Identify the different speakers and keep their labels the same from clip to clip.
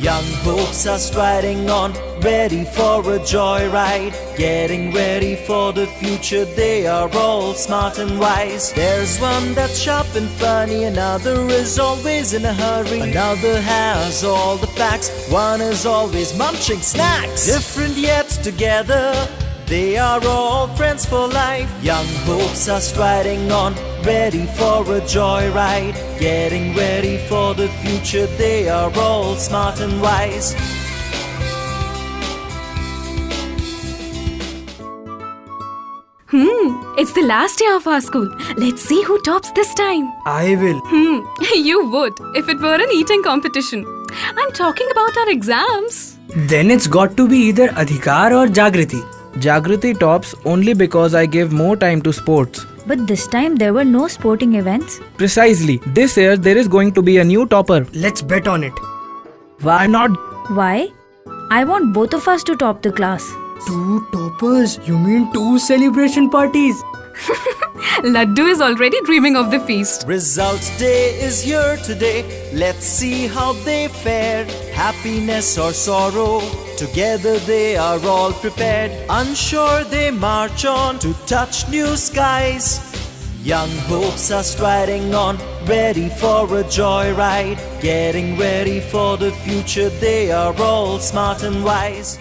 Speaker 1: Young hopes are striding on, ready for a joyride. Getting ready for the future, they are all smart and wise. There's one that's sharp and funny, another is always in a hurry. Another has all the facts, one is always munching snacks. Different yet together, they are all friends for life. Young hopes are striding on, ready for a joyride. Getting ready for the future, they are all smart and wise.
Speaker 2: It's the last day of our school. Let's see who tops this time.
Speaker 3: I will.
Speaker 2: You would, if it were an eating competition. I'm talking about our exams.
Speaker 3: Then it's got to be either Adhikar or Jagriti.
Speaker 4: Jagriti tops only because I give more time to sports.
Speaker 5: But this time there were no sporting events.
Speaker 4: Precisely. This year there is going to be a new topper.
Speaker 3: Let's bet on it.
Speaker 4: Why not?
Speaker 5: Why? I want both of us to top the class.
Speaker 3: 2 toppers? You mean 2 celebration parties?
Speaker 2: Laddu is already dreaming of the feast.
Speaker 1: Results day is here today. Let's see how they fared. Happiness or sorrow, together they are all prepared. Unsure they march on to touch new skies. Young hopes are striding on, ready for a joyride. Getting ready for the future, they are all smart and wise.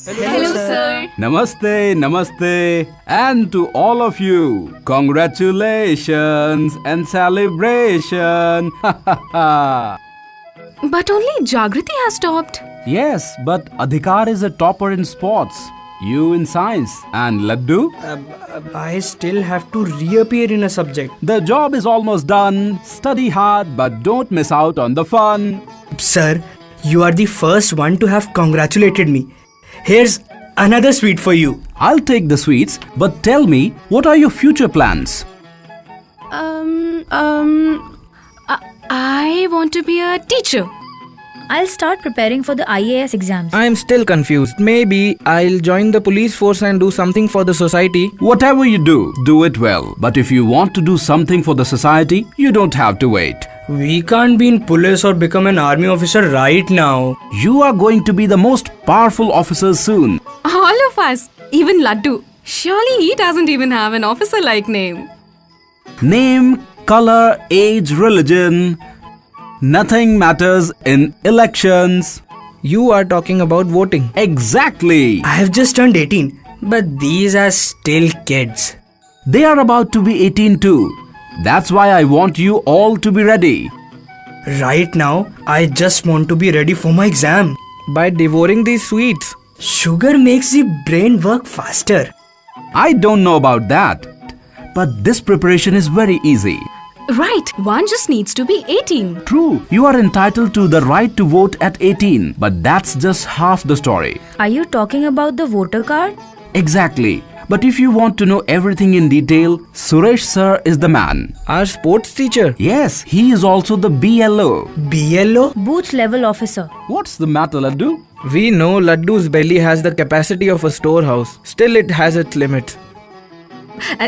Speaker 2: Hello, sir.
Speaker 6: Namaste, namaste, and to all of you, congratulations and celebration.
Speaker 2: But only Jagriti has topped.
Speaker 6: Yes, but Adhikar is a topper in sports, you in science, and Laddu?
Speaker 3: I still have to reappear in a subject.
Speaker 6: The job is almost done. Study hard, but don't miss out on the fun.
Speaker 3: Sir, you are the first one to have congratulated me. Here's another sweet for you.
Speaker 6: I'll take the sweets, but tell me, what are your future plans?
Speaker 2: I want to be a teacher.
Speaker 5: I'll start preparing for the IAS exams.
Speaker 4: I'm still confused. Maybe I'll join the police force and do something for the society.
Speaker 6: Whatever you do it well. But if you want to do something for the society, you don't have to wait.
Speaker 3: We can't be in police or become an army officer right now.
Speaker 6: You are going to be the most powerful officer soon.
Speaker 2: All of us, even Laddu. Surely he doesn't even have an officer-like name.
Speaker 6: Name, color, age, religion. Nothing matters in elections.
Speaker 4: You are talking about voting.
Speaker 6: Exactly.
Speaker 3: I have just turned 18, but these are still kids.
Speaker 6: They are about to be 18 too. That's why I want you all to be ready.
Speaker 3: Right now, I just want to be ready for my exam.
Speaker 4: By devouring these sweets.
Speaker 3: Sugar makes the brain work faster.
Speaker 6: I don't know about that, but this preparation is very easy.
Speaker 2: Right, one just needs to be 18.
Speaker 6: True, you are entitled to the right to vote at 18, but that's just half the story.
Speaker 5: Are you talking about the voter card?
Speaker 6: Exactly. But if you want to know everything in detail, Suresh sir is the man.
Speaker 4: Our sports teacher.
Speaker 6: Yes, he is also the BLO.
Speaker 3: BLO?
Speaker 5: Booth level officer.
Speaker 6: What's the matter, Laddu?
Speaker 4: We know Laddu's belly has the capacity of a storehouse. Still, it has its limits.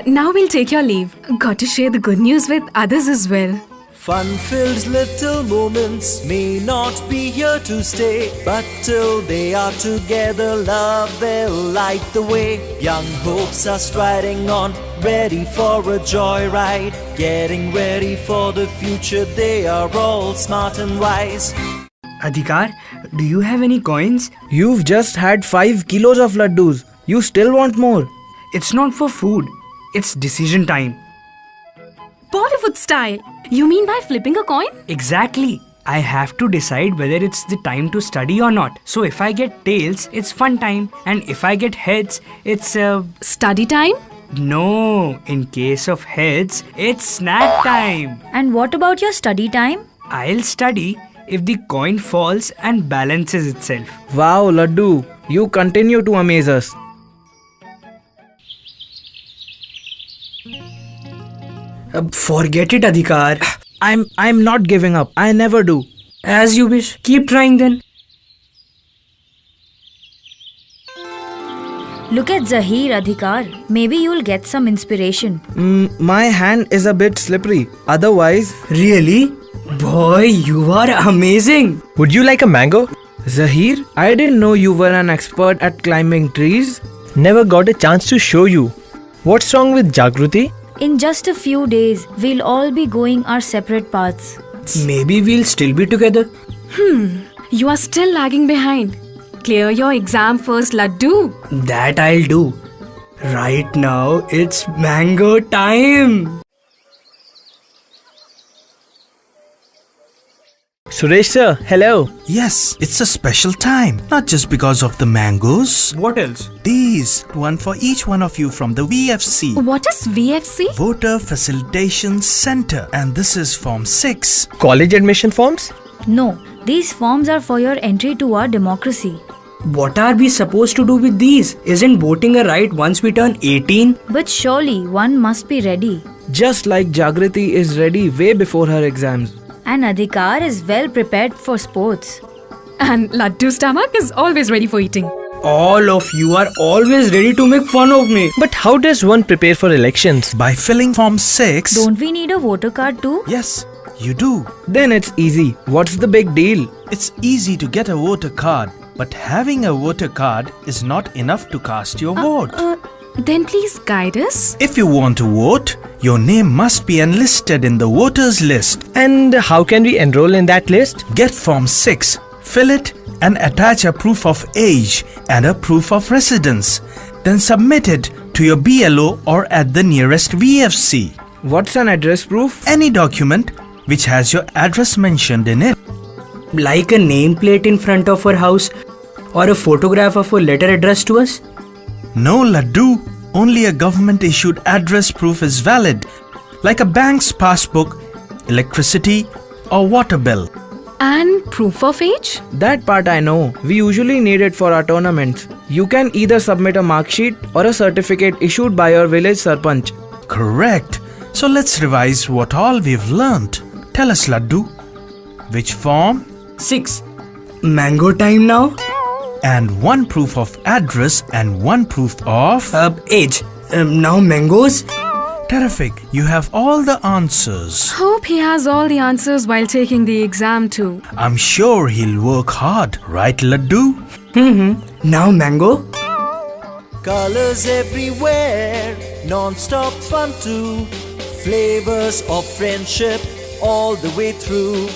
Speaker 2: Now we'll take your leave. Got to share the good news with others as well.
Speaker 1: Fun-filled little moments may not be here to stay, but till they are together, love will light the way. Young hopes are striding on, ready for a joyride. Getting ready for the future, they are all smart and wise.
Speaker 3: Adhikar, do you have any coins?
Speaker 4: You've just had 5 kilos of laddus. You still want more?
Speaker 3: It's not for food. It's decision time.
Speaker 2: Bollywood style. You mean by flipping a coin?
Speaker 3: Exactly. I have to decide whether it's the time to study or not. So if I get tails, it's fun time. And if I get heads, it's
Speaker 2: Study time?
Speaker 3: No, in case of heads, it's snack time.
Speaker 5: And what about your study time?
Speaker 3: I'll study if the coin falls and balances itself.
Speaker 4: Wow, Laddu. You continue to amaze us.
Speaker 3: Forget it, Adhikar.
Speaker 4: I'm not giving up. I never do.
Speaker 3: As you wish. Keep trying then.
Speaker 5: Look at Zahir, Adhikar. Maybe you'll get some inspiration.
Speaker 4: My hand is a bit slippery. Otherwise,
Speaker 3: Really? Boy, you are amazing.
Speaker 7: Would you like a mango?
Speaker 4: Zahir, I didn't know you were an expert at climbing trees.
Speaker 7: Never got a chance to show you. What's wrong with Jagruti?
Speaker 5: In just a few days, we'll all be going our separate paths.
Speaker 3: Maybe we'll still be together.
Speaker 2: You are still lagging behind. Clear your exam first, Laddu.
Speaker 3: That I'll do. Right now, it's mango time.
Speaker 7: Suresh sir, hello.
Speaker 8: Yes, it's a special time. Not just because of the mangoes.
Speaker 3: What else?
Speaker 8: These, one for each one of you from the VFC.
Speaker 2: What is VFC?
Speaker 8: Voter Facilitation Center. And this is Form 6.
Speaker 7: College admission forms?
Speaker 5: No, these forms are for your entry to our democracy.
Speaker 3: What are we supposed to do with these? Isn't voting a right once we turn 18?
Speaker 5: But surely one must be ready.
Speaker 4: Just like Jagriti is ready way before her exams.
Speaker 5: And Adhikar is well prepared for sports.
Speaker 2: And Laddu's stomach is always ready for eating.
Speaker 3: All of you are always ready to make fun of me.
Speaker 7: But how does one prepare for elections?
Speaker 8: By filling Form 6.
Speaker 5: Don't we need a voter card too?
Speaker 8: Yes, you do.
Speaker 4: Then it's easy. What's the big deal?
Speaker 8: It's easy to get a voter card. But having a voter card is not enough to cast your vote.
Speaker 2: Then please guide us.
Speaker 8: If you want to vote, your name must be enlisted in the voters list.
Speaker 7: And how can we enroll in that list?
Speaker 8: Get Form 6, fill it and attach a proof of age and a proof of residence. Then submit it to your BLO or at the nearest VFC.
Speaker 4: What's an address proof?
Speaker 8: Any document which has your address mentioned in it.
Speaker 3: Like a nameplate in front of our house or a photograph of a letter addressed to us?
Speaker 8: No, Laddu. Only a government issued address proof is valid. Like a bank's passbook, electricity or water bill.
Speaker 2: And proof of age?
Speaker 4: That part I know. We usually need it for our tournaments. You can either submit a mark sheet or a certificate issued by your village sarpanch.
Speaker 8: Correct. So let's revise what all we've learnt. Tell us, Laddu. Which form?
Speaker 3: 6. Mango time now?
Speaker 8: And one proof of address and one proof of...
Speaker 3: Age. Now mangoes?
Speaker 8: Terrific. You have all the answers.
Speaker 2: Hope he has all the answers while taking the exam too.
Speaker 8: I'm sure he'll work hard. Right, Laddu?
Speaker 3: Now mango?
Speaker 1: Colors everywhere, non-stop fun too. Flavors of friendship all the way through.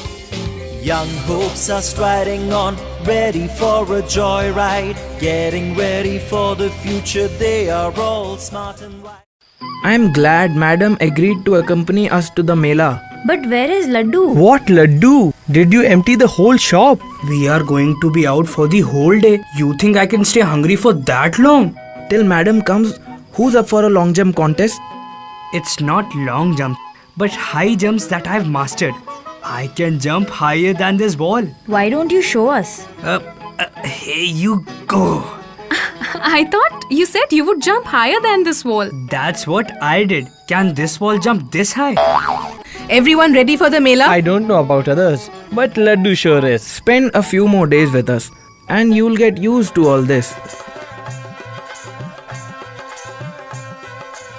Speaker 1: Young hopes are striding on, ready for a joyride. Getting ready for the future, they are all smart and wise.
Speaker 4: I'm glad Madam agreed to accompany us to the Mela.
Speaker 5: But where is Laddu?
Speaker 7: What, Laddu? Did you empty the whole shop?
Speaker 3: We are going to be out for the whole day. You think I can stay hungry for that long?
Speaker 4: Till Madam comes, who's up for a long jump contest?
Speaker 3: It's not long jump, but high jumps that I've mastered. I can jump higher than this wall.
Speaker 5: Why don't you show us?
Speaker 3: Hey, you go.
Speaker 2: I thought you said you would jump higher than this wall.
Speaker 3: That's what I did. Can this wall jump this high?
Speaker 9: Everyone ready for the Mela?
Speaker 7: I don't know about others, but Laddu sure is.
Speaker 4: Spend a few more days with us, and you'll get used to all this.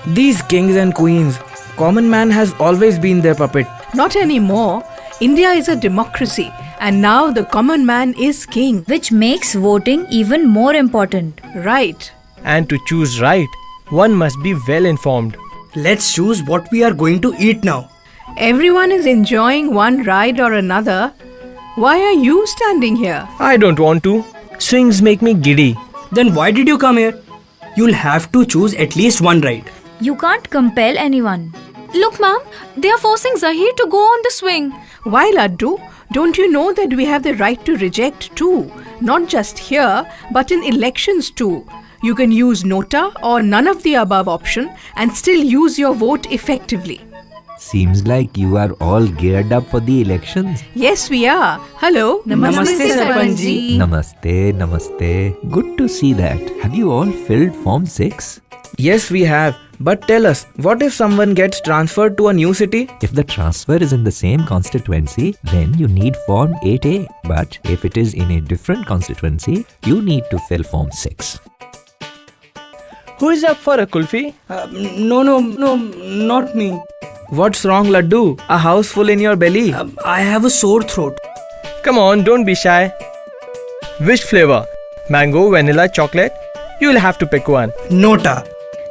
Speaker 4: These kings and queens, common man has always been their puppet.
Speaker 9: Not anymore. India is a democracy and now the common man is king.
Speaker 5: Which makes voting even more important.
Speaker 9: Right.
Speaker 7: And to choose right, one must be well informed.
Speaker 3: Let's choose what we are going to eat now.
Speaker 9: Everyone is enjoying one ride or another. Why are you standing here?
Speaker 7: I don't want to. Swings make me giddy.
Speaker 3: Then why did you come here? You'll have to choose at least one ride.
Speaker 5: You can't compel anyone.
Speaker 2: Look, Mom, they are forcing Zahir to go on the swing.
Speaker 9: Why, Laddu? Don't you know that we have the right to reject too? Not just here, but in elections too. You can use nota or none of the above option and still use your vote effectively.
Speaker 10: Seems like you are all geared up for the elections.
Speaker 9: Yes, we are. Hello.
Speaker 3: Namaste, Sarpanchji.
Speaker 10: Namaste, namaste. Good to see that. Have you all filled Form 6?
Speaker 4: Yes, we have. But tell us, what if someone gets transferred to a new city?
Speaker 10: If the transfer is in the same constituency, then you need Form 8A. But if it is in a different constituency, you need to fill Form 6.
Speaker 7: Who is up for a kulfi?
Speaker 3: No, not me.
Speaker 4: What's wrong, Laddu? A house full in your belly?
Speaker 3: I have a sore throat.
Speaker 7: Come on, don't be shy. Which flavor? Mango, vanilla, chocolate? You'll have to pick one.
Speaker 3: Nota.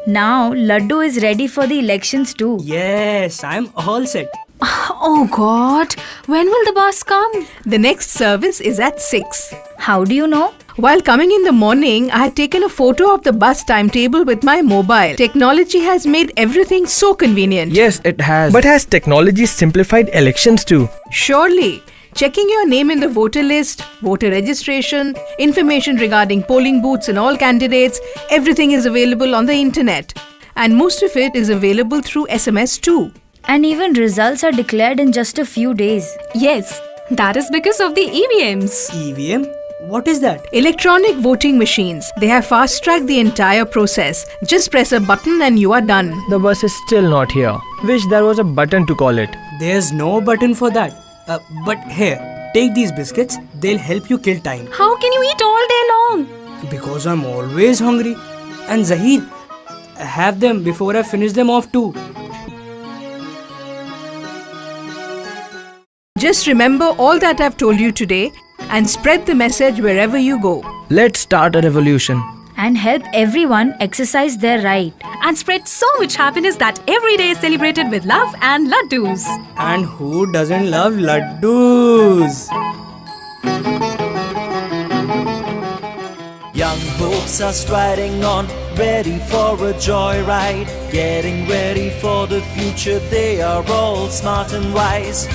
Speaker 5: Now, Laddu is ready for the elections too.
Speaker 3: Yes, I'm all set.
Speaker 2: Oh God, when will the bus come?
Speaker 9: The next service is at 6.
Speaker 5: How do you know?
Speaker 9: While coming in the morning, I had taken a photo of the bus timetable with my mobile. Technology has made everything so convenient.
Speaker 4: Yes, it has.
Speaker 7: But has technology simplified elections too?
Speaker 9: Surely, checking your name in the voter list, voter registration, information regarding polling booths and all candidates, everything is available on the internet. And most of it is available through SMS too.
Speaker 5: And even results are declared in just a few days.
Speaker 2: Yes, that is because of the EVMs.
Speaker 3: EVM? What is that?
Speaker 9: Electronic voting machines. They have fast-tracked the entire process. Just press a button and you are done.
Speaker 7: The bus is still not here. Wish there was a button to call it.
Speaker 3: There's no button for that. But here, take these biscuits. They'll help you kill time.
Speaker 2: How can you eat all day long?
Speaker 3: Because I'm always hungry. And Zahir, have them before I finish them off too.
Speaker 9: Just remember all that I've told you today and spread the message wherever you go.
Speaker 4: Let's start a revolution.
Speaker 5: And help everyone exercise their right.
Speaker 2: And spread so much happiness that every day is celebrated with love and laddus.
Speaker 3: And who doesn't love laddus?
Speaker 1: Young hopes are striding on, ready for a joyride. Getting ready for the future, they are all smart and wise.